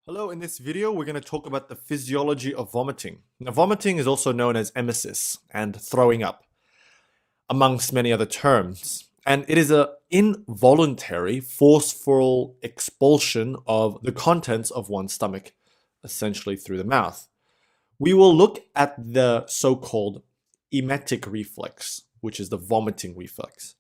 Hello, in this video, we're going to talk about the physiology of vomiting. Now, vomiting is also known as emesis and throwing up, amongst many other terms. And it is an involuntary, forceful expulsion of the contents of one's stomach, essentially through the mouth. We will look at the so-called emetic reflex, which is the vomiting reflex.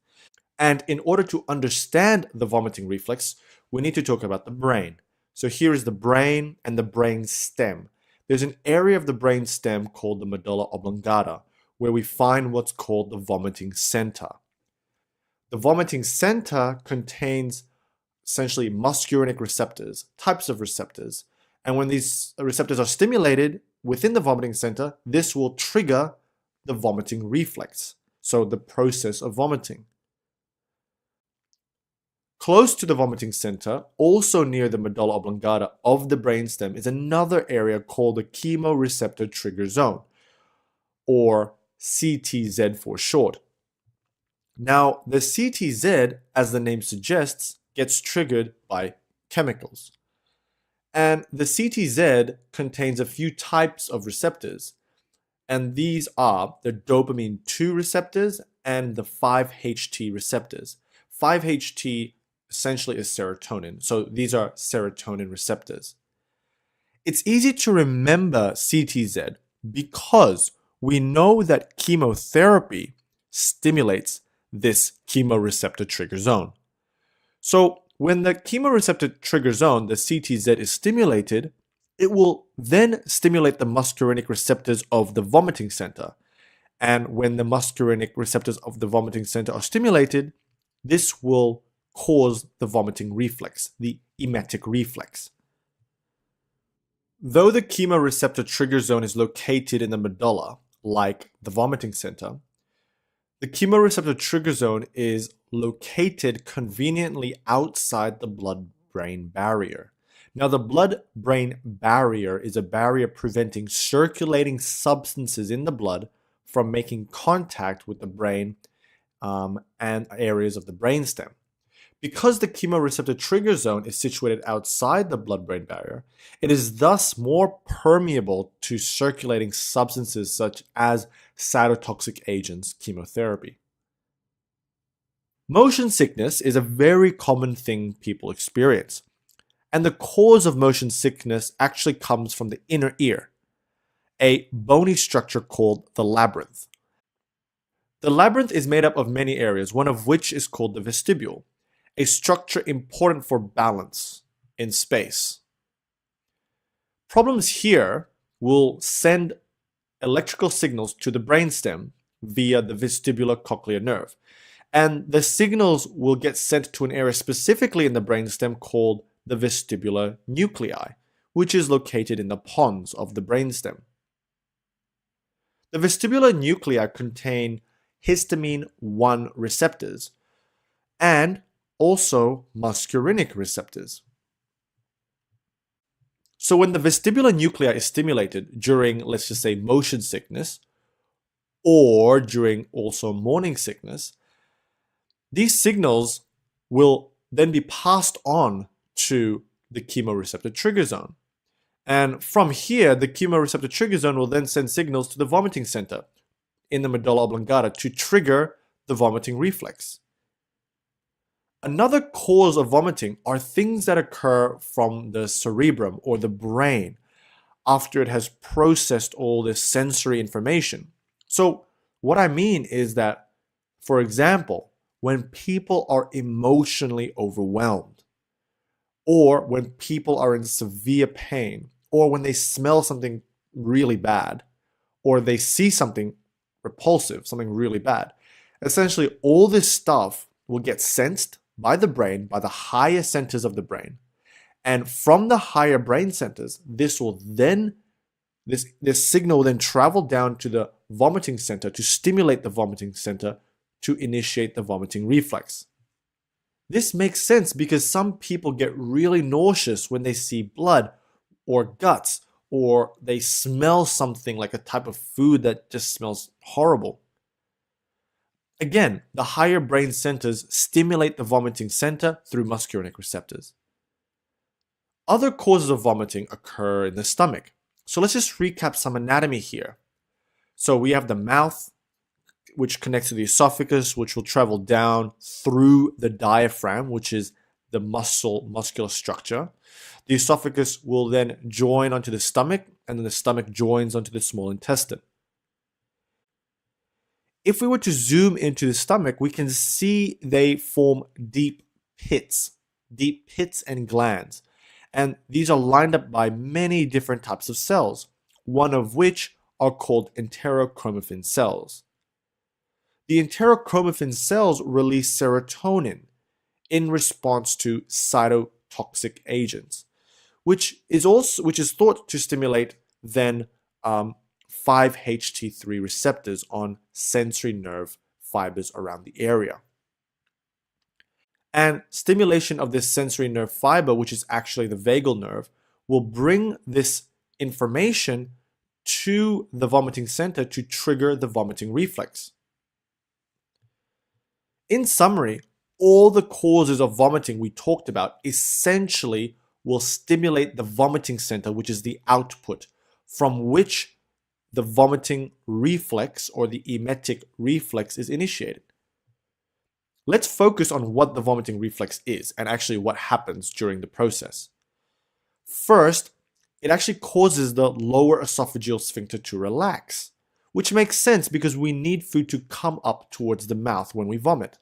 And in order to understand the vomiting reflex, we need to talk about the brain. So here is the brain and the brain stem. There's an area of the brain stem called the medulla oblongata, where we find what's called the vomiting center. The vomiting center contains essentially muscarinic receptors, types of receptors. And when these receptors are stimulated within the vomiting center, this will trigger the vomiting reflex, so the process of vomiting. Close to the vomiting center, also near the medulla oblongata of the brainstem, is another area called the chemoreceptor trigger zone, or CTZ for short. Now, the CTZ, as the name suggests, gets triggered by chemicals. And the CTZ contains a few types of receptors, and these are the dopamine 2 receptors and the 5-HT receptors. 5-HT essentially is serotonin. So these are serotonin receptors. It's easy to remember CTZ because we know that chemotherapy stimulates this chemoreceptor trigger zone. So when the chemoreceptor trigger zone, the CTZ, is stimulated, it will then stimulate the muscarinic receptors of the vomiting center. And when the muscarinic receptors of the vomiting center are stimulated, this will cause the vomiting reflex, the emetic reflex. Though the chemoreceptor trigger zone is located in the medulla, like the vomiting center, the chemoreceptor trigger zone is located conveniently outside the blood-brain barrier. Now, the blood-brain barrier is a barrier preventing circulating substances in the blood from making contact with the brain and areas of the brainstem. Because the chemoreceptor trigger zone is situated outside the blood-brain barrier, it is thus more permeable to circulating substances such as cytotoxic agents, chemotherapy. Motion sickness is a very common thing people experience, and the cause of motion sickness actually comes from the inner ear, a bony structure called the labyrinth. The labyrinth is made up of many areas, one of which is called the vestibule, a structure important for balance in space. Problems here will send electrical signals to the brainstem via the vestibular cochlear nerve, and the signals will get sent to an area specifically in the brainstem called the vestibular nuclei, which is located in the pons of the brainstem. The vestibular nuclei contain histamine 1 receptors and also muscarinic receptors. So when the vestibular nuclei is stimulated during, let's just say, motion sickness, or during also morning sickness, these signals will then be passed on to the chemoreceptor trigger zone. And from here, the chemoreceptor trigger zone will then send signals to the vomiting center in the medulla oblongata to trigger the vomiting reflex. Another cause of vomiting are things that occur from the cerebrum or the brain after it has processed all this sensory information. So what I mean is that, for example, when people are emotionally overwhelmed, or when people are in severe pain, or when they smell something really bad, or they see something repulsive, something really bad, essentially all this stuff will get sensed by the brain, by the higher centers of the brain. And from the higher brain centers, this signal will then travel down to the vomiting center to stimulate the vomiting center to initiate the vomiting reflex. This makes sense because some people get really nauseous when they see blood or guts, or they smell something like a type of food that just smells horrible. Again, the higher brain centers stimulate the vomiting center through muscarinic receptors. Other causes of vomiting occur in the stomach. So let's just recap some anatomy here. So we have the mouth, which connects to the esophagus, which will travel down through the diaphragm, which is the muscular structure. The esophagus will then join onto the stomach, and then the stomach joins onto the small intestine. If we were to zoom into the stomach, we can see they form deep pits and glands. And these are lined up by many different types of cells, one of which are called enterochromaffin cells. The enterochromaffin cells release serotonin in response to cytotoxic agents, which is thought to stimulate then 5-HT3 receptors on sensory nerve fibers around the area. And stimulation of this sensory nerve fiber, which is actually the vagal nerve, will bring this information to the vomiting center to trigger the vomiting reflex. In summary, all the causes of vomiting we talked about essentially will stimulate the vomiting center, which is the output from which the vomiting reflex or the emetic reflex is initiated. Let's focus on what the vomiting reflex is and actually what happens during the process. First, it actually causes the lower esophageal sphincter to relax, which makes sense because we need food to come up towards the mouth when we vomit.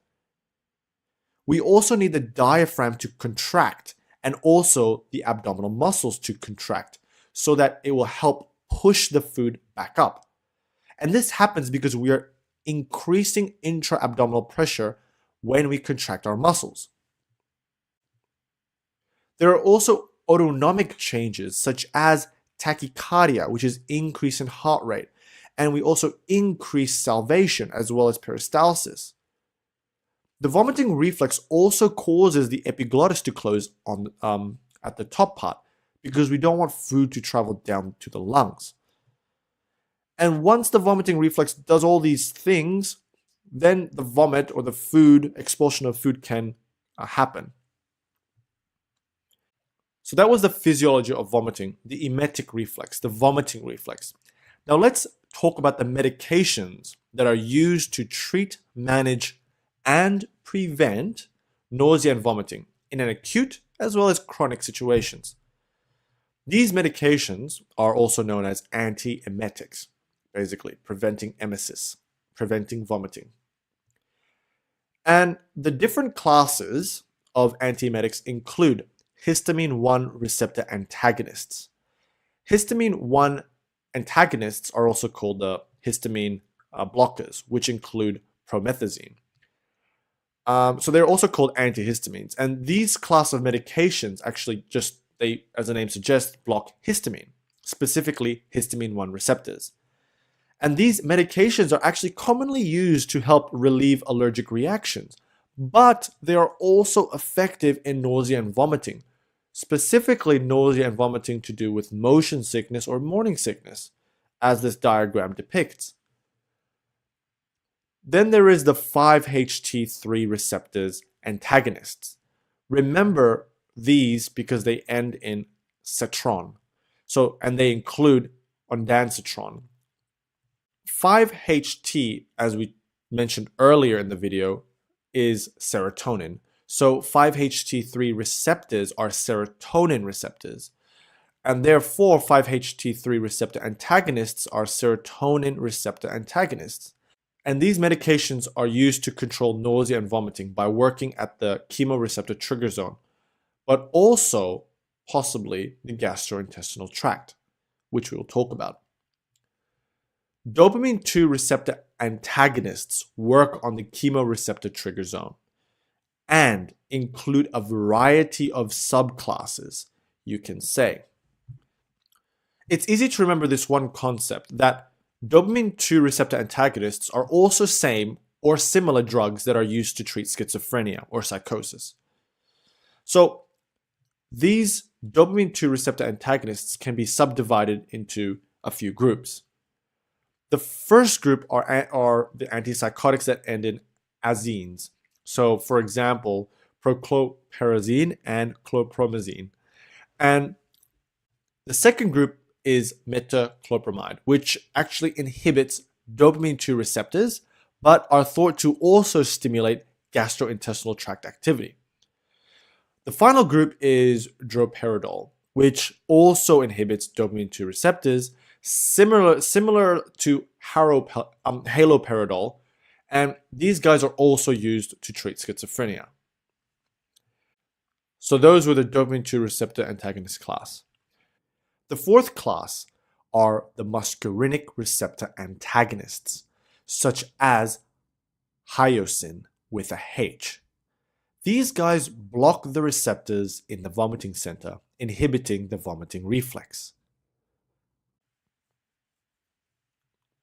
We also need the diaphragm to contract and also the abdominal muscles to contract so that it will help push the food back up. And this happens because we are increasing intra-abdominal pressure when we contract our muscles. There are also autonomic changes such as tachycardia, which is increase in heart rate, and we also increase salivation as well as peristalsis. The vomiting reflex also causes the epiglottis to close on at the top part because we don't want food to travel down to the lungs. And once the vomiting reflex does all these things, then the vomit or the food, expulsion of food can happen. So that was the physiology of vomiting, the emetic reflex, the vomiting reflex. Now let's talk about the medications that are used to treat, manage, and prevent nausea and vomiting in an acute as well as chronic situations. These medications are also known as antiemetics, basically preventing emesis, preventing vomiting. And the different classes of antiemetics include histamine 1 receptor antagonists. Histamine 1 antagonists are also called the histamine blockers, which include promethazine. So they're also called antihistamines. And these class of medications actually they, as the name suggests, block histamine, specifically histamine 1 receptors. And these medications are actually commonly used to help relieve allergic reactions, but they are also effective in nausea and vomiting, specifically nausea and vomiting to do with motion sickness or morning sickness, as this diagram depicts. Then there is the 5-HT3 receptors antagonists. Remember these because they end in cetron. And they include ondansetron. 5-HT, as we mentioned earlier in the video, is serotonin. So 5-HT3 receptors are serotonin receptors. And therefore, 5-HT3 receptor antagonists are serotonin receptor antagonists. And these medications are used to control nausea and vomiting by working at the chemoreceptor trigger zone, but also possibly the gastrointestinal tract, which we will talk about. Dopamine 2 receptor antagonists work on the chemoreceptor trigger zone and include a variety of subclasses, you can say. It's easy to remember this one concept that dopamine 2 receptor antagonists are also same or similar drugs that are used to treat schizophrenia or psychosis. So these dopamine 2 receptor antagonists can be subdivided into a few groups. The first group are the antipsychotics that end in azines. So, for example, prochlorperazine and chlorpromazine. And the second group is metoclopramide, which actually inhibits dopamine 2 receptors, but are thought to also stimulate gastrointestinal tract activity. The final group is droperidol, which also inhibits dopamine 2 receptors, similar to haloperidol, and these guys are also used to treat schizophrenia. So those were the dopamine 2 receptor antagonist class. The fourth class are the muscarinic receptor antagonists, such as hyoscine with a H. These guys block the receptors in the vomiting center, inhibiting the vomiting reflex.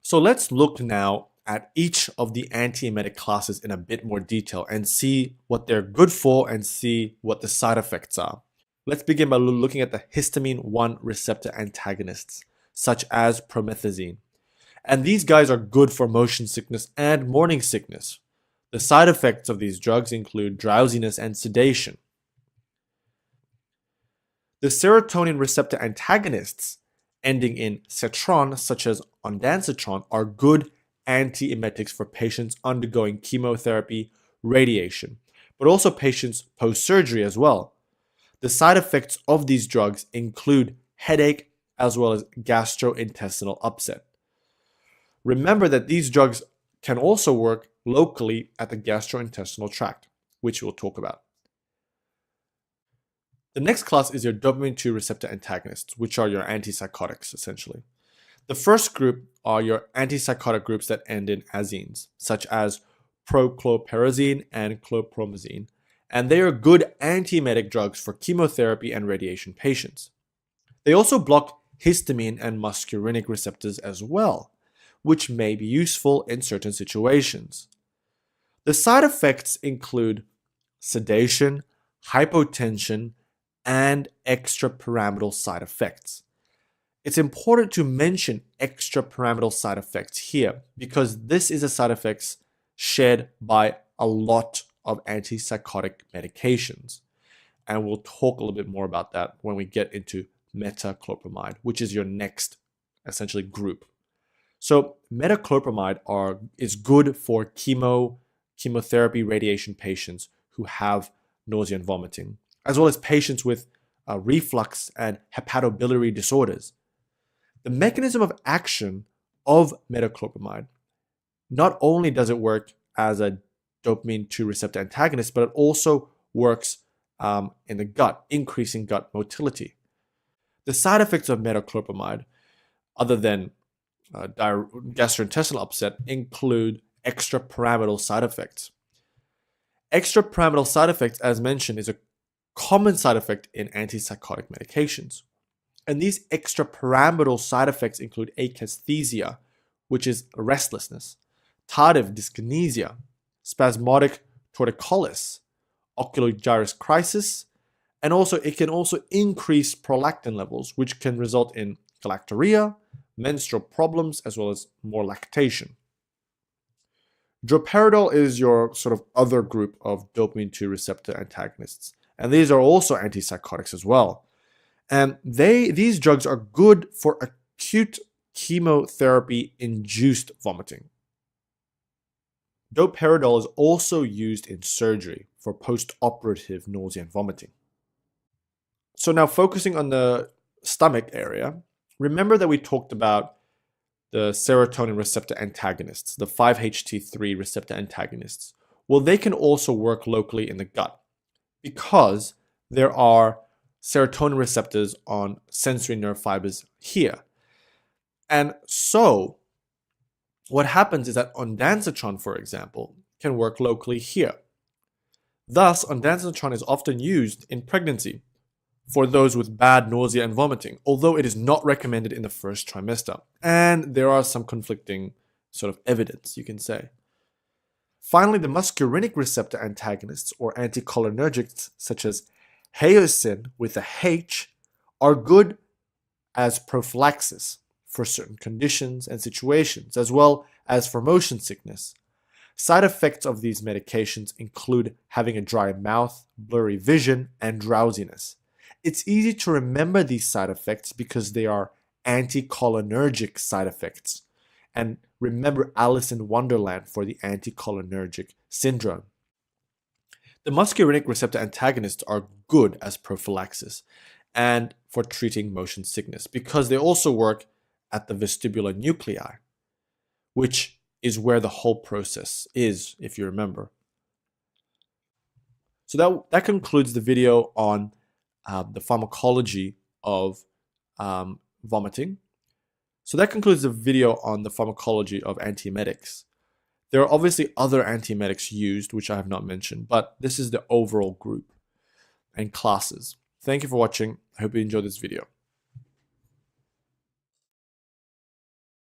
So let's look now at each of the antiemetic classes in a bit more detail and see what they're good for and see what the side effects are. Let's begin by looking at the histamine 1 receptor antagonists, such as promethazine. And these guys are good for motion sickness and morning sickness. The side effects of these drugs include drowsiness and sedation. The serotonin receptor antagonists, ending in cetron, such as ondansetron, are good antiemetics for patients undergoing chemotherapy, radiation, but also patients post-surgery as well. The side effects of these drugs include headache as well as gastrointestinal upset. Remember that these drugs can also work locally at the gastrointestinal tract, which we'll talk about. The next class is your dopamine 2 receptor antagonists, which are your antipsychotics, essentially. The first group are your antipsychotic groups that end in azines, such as prochlorperazine and chlorpromazine, and they are good antiemetic drugs for chemotherapy and radiation patients. They also block histamine and muscarinic receptors as well, which may be useful in certain situations. The side effects include sedation, hypotension, and extrapyramidal side effects. It's important to mention extrapyramidal side effects here because this is a side effects shared by a lot of antipsychotic medications. And we'll talk a little bit more about that when we get into metoclopramide, which is your next essentially group. So metoclopramide is good for chemotherapy radiation patients who have nausea and vomiting, as well as patients with reflux and hepatobiliary disorders. The mechanism of action of metoclopramide, not only does it work as a dopamine 2 receptor antagonist, but it also works in the gut, increasing gut motility. The side effects of metoclopramide, other than gastrointestinal upset, include extrapyramidal side effects. Extrapyramidal side effects, as mentioned, is a common side effect in antipsychotic medications. And these extrapyramidal side effects include akathisia, which is restlessness, tardive dyskinesia, spasmodic torticollis, ocular gyrus crisis, and it can also increase prolactin levels, which can result in galactorrhea, menstrual problems, as well as more lactation. Droperidol is your sort of other group of dopamine 2 receptor antagonists, and these are also antipsychotics as well. And these drugs are good for acute chemotherapy-induced vomiting. Droperidol is also used in surgery for post-operative nausea and vomiting. So now focusing on the stomach area, remember that we talked about the serotonin receptor antagonists, the 5-HT3 receptor antagonists. Well, they can also work locally in the gut because there are serotonin receptors on sensory nerve fibers here. And so what happens is that ondansetron, for example, can work locally here. Thus, ondansetron is often used in pregnancy for those with bad nausea and vomiting, although it is not recommended in the first trimester. And there are some conflicting sort of evidence, you can say. Finally, the muscarinic receptor antagonists or anticholinergics, such as hyoscine with a H, are good as prophylaxis for certain conditions and situations, as well as for motion sickness. Side effects of these medications include having a dry mouth, blurry vision, and drowsiness. it's easy to remember these side effects because they are anticholinergic side effects. And remember Alice in Wonderland for the anticholinergic syndrome. The muscarinic receptor antagonists are good as prophylaxis and for treating motion sickness because they also work at the vestibular nuclei, which is where the whole process is, if you remember. So that concludes the video on the pharmacology of vomiting. So that concludes the video on the pharmacology of antiemetics. There are obviously other antiemetics used, which I have not mentioned, but this is the overall group and classes. Thank you for watching. I hope you enjoyed this video.